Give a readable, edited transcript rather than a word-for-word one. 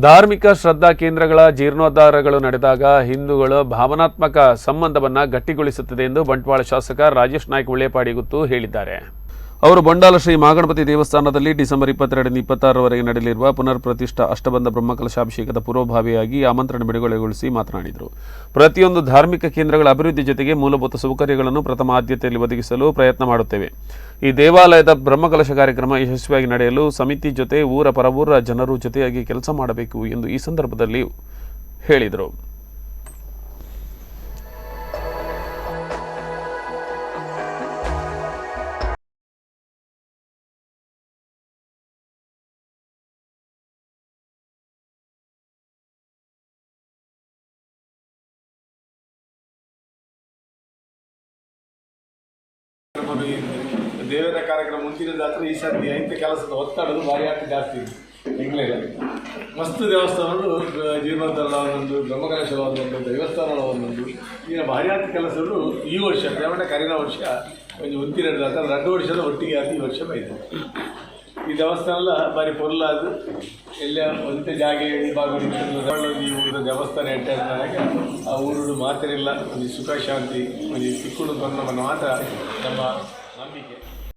ಧಾರ್ಮಿಕ ಶ್ರದ್ಧಾ ಕೇಂದ್ರಗಳ ಜೀರ್ಣೋದ್ಧಾರಗಳು ನಡೆದಾಗ ಹಿಂದೂಗಳ ಭಾವನಾತ್ಮಕ ಸಂಬಂಧವನ್ನು ಗಟ್ಟಿಗೊಳಿಸುತ್ತದೆ ಎಂದು ಬಂಟ್ವಾಳ ಶಾಸಕ ರಾಜೇಶ್ ನಾಯ್ಕ ಉಳ್ಳೇಪಾಡಿಗುತ್ತು ಹೇಳಿದ್ದಾರೆ. ಅವರು ಬಂಡಾಲ ಶ್ರೀ ಮಹಾಗಣಪತಿ ದೇವಸ್ಥಾನದಲ್ಲಿ ಡಿಸೆಂಬರ್ 22ರಿಂದ 26ರವರೆಗೆ ನಡೆಯಲಿರುವ ಪುನರ್ ಪ್ರತಿಷ್ಠಾ ಅಷ್ಟಬಂಧ ಬ್ರಹ್ಮಕಲಶಾಭಿಷೇಕದ ಪೂರ್ವಭಾವಿಯಾಗಿ ಆಮಂತ್ರಣ ಬಿಡುಗಡೆಗೊಳಿಸಿ ಮಾತನಾಡಿದರು. ಪ್ರತಿಯೊಂದು ಧಾರ್ಮಿಕ ಕೇಂದ್ರಗಳ ಅಭಿವೃದ್ಧಿ ಜೊತೆಗೆ ಮೂಲಭೂತ ಸೌಕರ್ಯಗಳನ್ನು ಪ್ರಥಮ ಆದ್ಯತೆಯಲ್ಲಿ ಒದಗಿಸಲು ಪ್ರಯತ್ನ ಮಾಡುತ್ತೇವೆ. ಈ ದೇವಾಲಯದ ಬ್ರಹ್ಮಕಲಶ ಕಾರ್ಯಕ್ರಮ ಯಶಸ್ವಿಯಾಗಿ ನಡೆಯಲು ಸಮಿತಿ ಜೊತೆ ಊರ ಪರವೂರ ಜನರು ಜೊತೆಯಾಗಿ ಕೆಲಸ ಮಾಡಬೇಕು ಎಂದು ಈ ಸಂದರ್ಭದಲ್ಲಿ ಹೇಳಿದರು. ದೇವರ ಕಾರ್ಯಕ್ರಮ ಮುಂಚಿನದಾದ್ರೆ ಈ ಸರ್ತಿ ಐತ ಕೆಲಸದ ಒತ್ತಡದು ಭಾರಿ ಆಗ್ತದೆ ಜಾಸ್ತಿ ಬೆಂಗಳೂರಲ್ಲಿ. ಮಸ್ತ್ ದೇವಸ್ಥಾನಗಳು ಜೀರ್ಣೋದ್ಧಾರ ಒಂದೊಂದು, ಬ್ರಹ್ಮಕಲಶವಾದ ಒಂದೊಂದು, ದೇವಸ್ಥಾನಗಳ ಒಂದೊಂದು ಈಗ ಭಾರಿ ಆಗ್ತ ಕೆಲಸಗಳು ಈ ವರ್ಷ ದೇವಣ್ಣ ಕರಿನ ವರ್ಷ ಒಂದು ಒಂತಿರದಾತ 2 ವರ್ಷದ ಒಟ್ಟಿಗೆ ಆದ ಈ ವರ್ಷ ಬೈತು. ಈ ದೇವಸ್ಥಾನ ಬಾರಿ ಪೊರ್ಲಾದು ಎಲ್ಲ ಒಂದೇ ಜಾಗ ಹೇಳಿ ಬಾಗುಡಿ ಈ ಊರಿನ ದೇವಸ್ಥಾನ ಎಂಟಾಗ ಆ ಊರು ಮಾತ್ರ ಇಲ್ಲ, ಒಂದು ಸುಖ ಶಾಂತಿ ಒಂದು ಸಿಕ್ಕುಡು ಬಂದ ಮಾತ್ರ ನಮ್ಮ